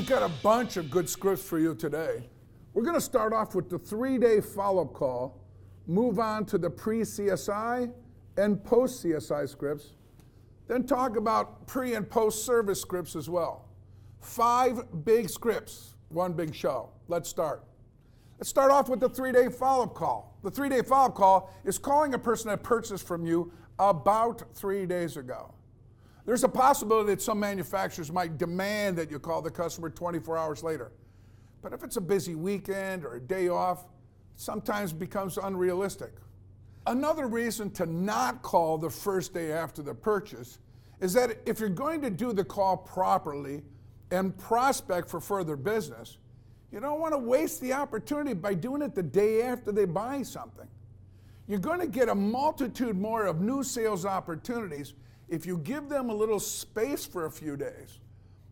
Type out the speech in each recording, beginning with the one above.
we've got a bunch of good scripts for you today. We're going to start off with the 3-day follow-up call, move on to the pre-CSI and post-CSI scripts, then talk about pre- and post-service scripts as well. 5 big scripts, 1 big show. Let's start. Let's start off with the 3-day follow-up call. The 3-day follow-up call is calling a person that purchased from you about 3 days ago. There's a possibility that some manufacturers might demand that you call the customer 24 hours later. But if it's a busy weekend or a day off, it sometimes becomes unrealistic. Another reason to not call the first day after the purchase is that if you're going to do the call properly and prospect for further business, you don't want to waste the opportunity by doing it the day after they buy something. You're going to get a multitude more of new sales opportunities if you give them a little space for a few days.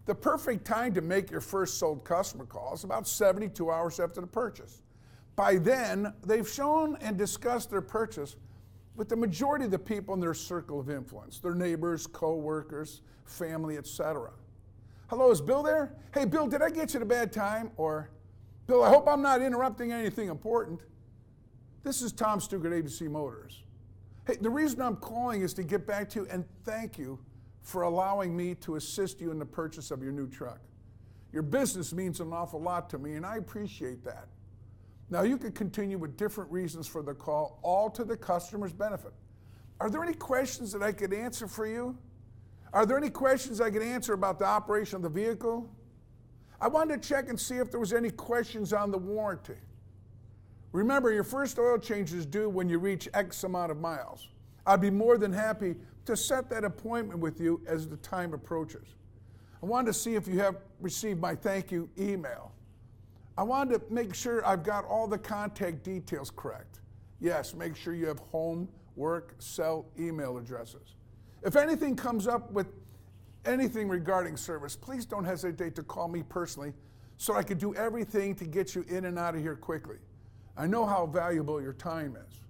The perfect time to make your first sold customer call is about 72 hours after the purchase. By then, they've shown and discussed their purchase with the majority of the people in their circle of influence, their neighbors, co-workers, family, etc. Hello, is Bill there? Hey, Bill, did I get you at a bad time? Or, Bill, I hope I'm not interrupting anything important. This is Tom Stuker at ABC Motors. Hey, the reason I'm calling is to get back to you and thank you for allowing me to assist you in the purchase of your new truck. Your business means an awful lot to me, and I appreciate that. Now, you could continue with different reasons for the call, all to the customer's benefit. Are there any questions that I could answer for you? Are there any questions I could answer about the operation of the vehicle? I wanted to check and see if there was any questions on the warranty. Remember, your first oil change is due when you reach X amount of miles. I'd be more than happy to set that appointment with you as the time approaches. I wanted to see if you have received my thank you email. I wanted to make sure I've got all the contact details correct. Yes, make sure you have home, work, cell, email addresses. If anything comes up with anything regarding service, please don't hesitate to call me personally so I could do everything to get you in and out of here quickly. I know how valuable your time is.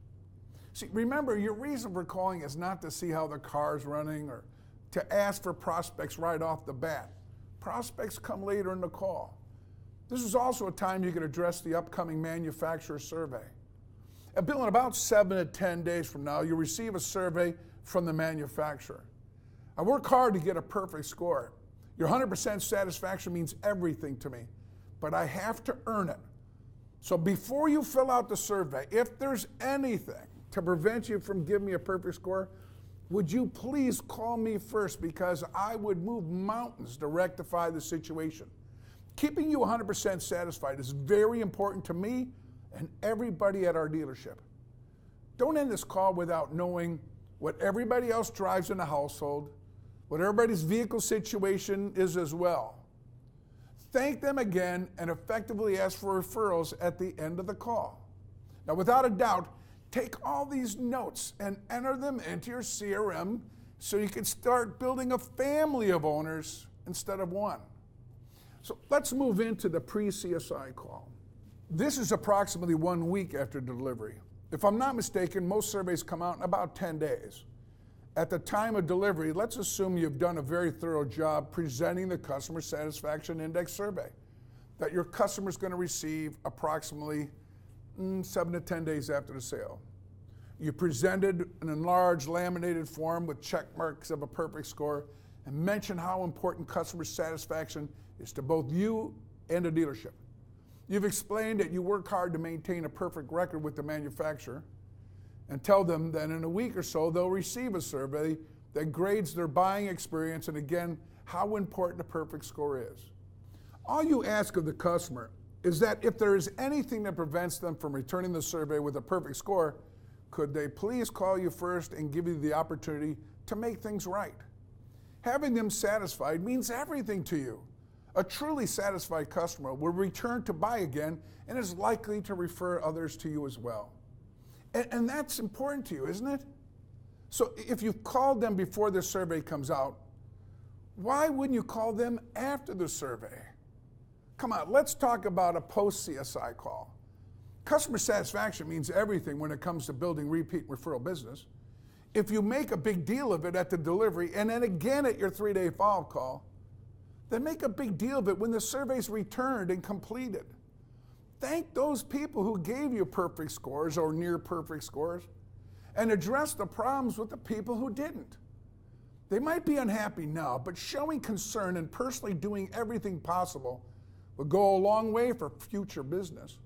See, remember, your reason for calling is not to see how the car's running or to ask for prospects right off the bat. Prospects come later in the call. This is also a time you can address the upcoming manufacturer survey. Bill, in about 7 to 10 days from now, you'll receive a survey from the manufacturer. I work hard to get a perfect score. Your 100% satisfaction means everything to me, but I have to earn it. So before you fill out the survey, if there's anything to prevent you from giving me a perfect score, would you please call me first, because I would move mountains to rectify the situation. Keeping you 100% satisfied is very important to me and everybody at our dealership. Don't end this call without knowing what everybody else drives in the household, what everybody's vehicle situation is as well. Thank them again and effectively ask for referrals at the end of the call. Now, without a doubt, take all these notes and enter them into your CRM so you can start building a family of owners instead of one. So let's move into the pre-CSI call. This is approximately 1 week after delivery. If I'm not mistaken, most surveys come out in about 10 days. At the time of delivery, let's assume you've done a very thorough job presenting the Customer Satisfaction Index survey that your customer is going to receive approximately 7 to 10 days after the sale. You presented an enlarged laminated form with check marks of a perfect score and mentioned how important customer satisfaction is to both you and the dealership. You've explained that you work hard to maintain a perfect record with the manufacturer, and tell them that in a week or so they'll receive a survey that grades their buying experience and again how important a perfect score is. All you ask of the customer is that if there is anything that prevents them from returning the survey with a perfect score, could they please call you first and give you the opportunity to make things right. Having them satisfied means everything to you. A truly satisfied customer will return to buy again and is likely to refer others to you as well. And that's important to you, isn't it? So if you've called them before the survey comes out, why wouldn't you call them after the survey? Come on, let's talk about a post-CSI call. Customer satisfaction means everything when it comes to building repeat referral business. If you make a big deal of it at the delivery and then again at your 3-day follow-up call, then make a big deal of it when the survey's returned and completed. Thank those people who gave you perfect scores or near perfect scores, and address the problems with the people who didn't. They might be unhappy now, but showing concern and personally doing everything possible will go a long way for future business.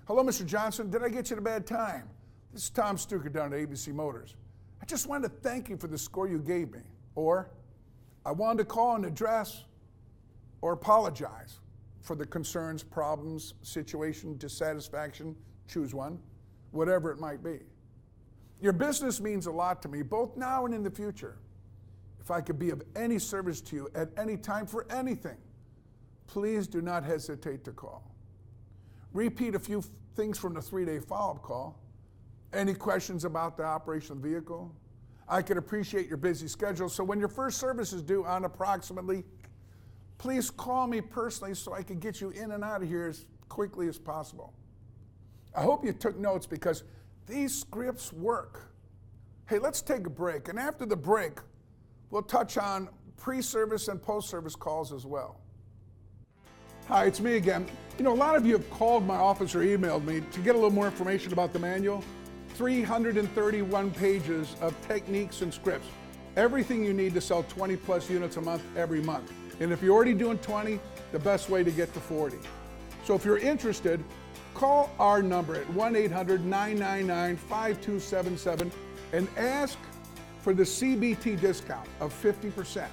Hello, Mr. Johnson. Did I get you at a bad time? This is Tom Stuker down at ABC Motors. I just wanted to thank you for the score you gave me. Or, I wanted to call and address or apologize for the concerns, problems, situation, dissatisfaction, choose one, whatever it might be. Your business means a lot to me, both now and in the future. If I could be of any service to you at any time for anything, please do not hesitate to call. Repeat a few things from the 3-day follow-up call. Any questions about the operation of the vehicle? I could appreciate your busy schedule, so when your first service is due on approximately, please call me personally so I can get you in and out of here as quickly as possible. I hope you took notes because these scripts work. Hey, let's take a break, and after the break, we'll touch on pre-service and post-service calls as well. Hi, it's me again. You know, a lot of you have called my office or emailed me to get a little more information about the manual. 331 pages of techniques and scripts. Everything you need to sell 20 plus units a month every month. And if you're already doing 20, the best way to get to 40. So if you're interested, call our number at 1-800-999-5277 and ask for the CBT discount of 50%.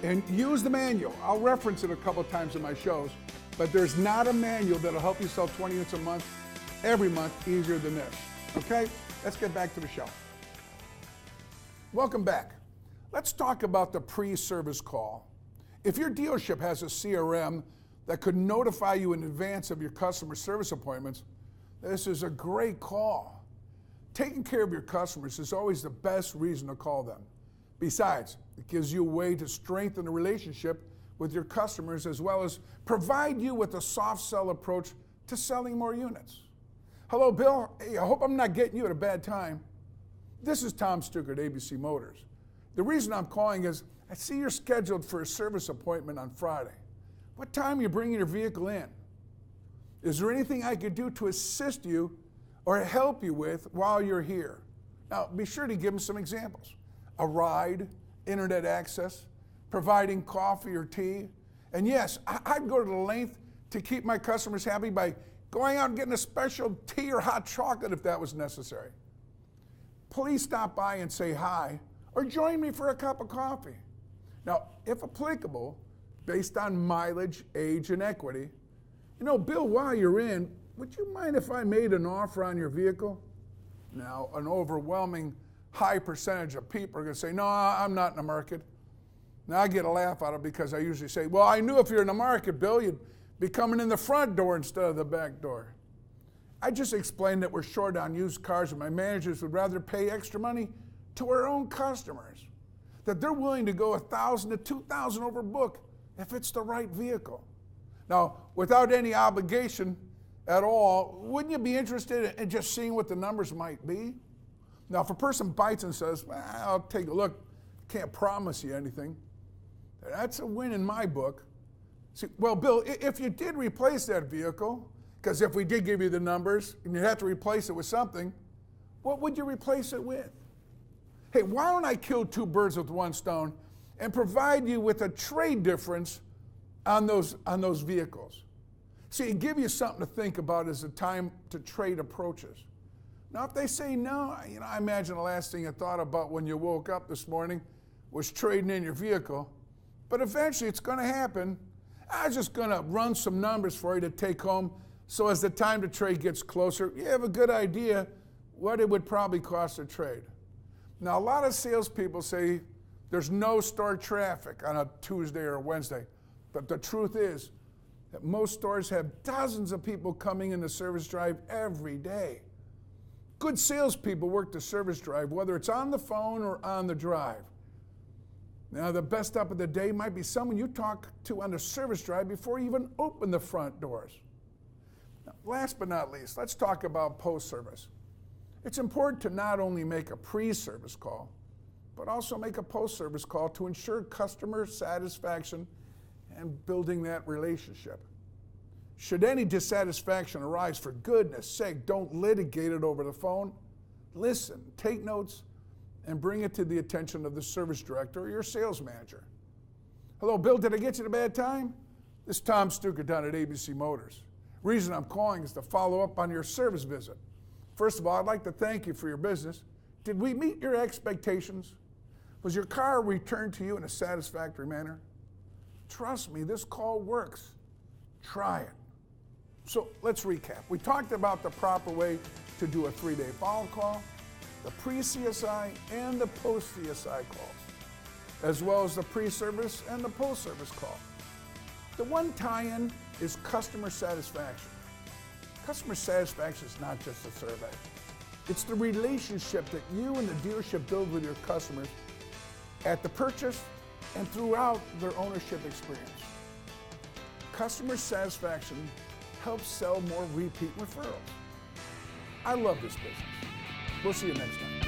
And use the manual. I'll reference it a couple of times in my shows, but there's not a manual that'll help you sell 20 units a month every month easier than this. Okay, let's get back to the show. Welcome back. Let's talk about the pre-service call. If your dealership has a CRM that could notify you in advance of your customer service appointments, this is a great call. Taking care of your customers is always the best reason to call them. Besides, it gives you a way to strengthen the relationship with your customers as well as provide you with a soft sell approach to selling more units. Hello, Bill. Hey, I hope I'm not getting you at a bad time. This is Tom Stuker at ABC Motors. The reason I'm calling is I see you're scheduled for a service appointment on Friday. What time are you bringing your vehicle in? Is there anything I could do to assist you or help you with while you're here? Now, be sure to give them some examples. A ride, internet access, providing coffee or tea. And yes, I'd go to the length to keep my customers happy by going out and getting a special tea or hot chocolate if that was necessary. Please stop by and say hi or join me for a cup of coffee. Now, if applicable, based on mileage, age, and equity, you know, Bill, while you're in, would you mind if I made an offer on your vehicle? Now, an overwhelming high percentage of people are going to say, no, I'm not in the market. Now, I get a laugh out of it because I usually say, well, I knew if you're in the market, Bill, you'd be coming in the front door instead of the back door. I just explained that we're short on used cars and my managers would rather pay extra money to our own customers, that they're willing to go $1,000 to $2,000 over book if it's the right vehicle. Now, without any obligation at all, wouldn't you be interested in just seeing what the numbers might be? Now, if a person bites and says, well, I'll take a look, can't promise you anything, that's a win in my book. See, well, Bill, if you did replace that vehicle, because if we did give you the numbers and you'd have to replace it with something, what would you replace it with? Hey, why don't I kill two birds with one stone and provide you with a trade difference on those vehicles? See, give you something to think about as the time to trade approaches. Now, if they say no, you know, I imagine the last thing you thought about when you woke up this morning was trading in your vehicle. But eventually it's going to happen. I was just going to run some numbers for you to take home so as the time to trade gets closer, you have a good idea what it would probably cost to trade. Now, a lot of salespeople say there's no store traffic on a Tuesday or a Wednesday. But the truth is that most stores have dozens of people coming in the service drive every day. Good salespeople work the service drive, whether it's on the phone or on the drive. Now, the best up of the day might be someone you talk to on the service drive before you even open the front doors. Now, last but not least, let's talk about post-service. It's important to not only make a pre-service call, but also make a post-service call to ensure customer satisfaction and building that relationship. Should any dissatisfaction arise, for goodness sake, don't litigate it over the phone. Listen, take notes, and bring it to the attention of the service director or your sales manager. Hello, Bill, did I get you at a bad time? This is Tom Stuker down at ABC Motors. Reason I'm calling is to follow up on your service visit. First of all, I'd like to thank you for your business. Did we meet your expectations? Was your car returned to you in a satisfactory manner? Trust me, this call works. Try it. So let's recap. We talked about the proper way to do a 3-day follow-up call, the pre-CSI and the post-CSI calls, as well as the pre-service and the post-service call. The one tie-in is customer satisfaction. Customer satisfaction is not just a survey. It's the relationship that you and the dealership build with your customers at the purchase and throughout their ownership experience. Customer satisfaction helps sell more repeat referrals. I love this business. We'll see you next time.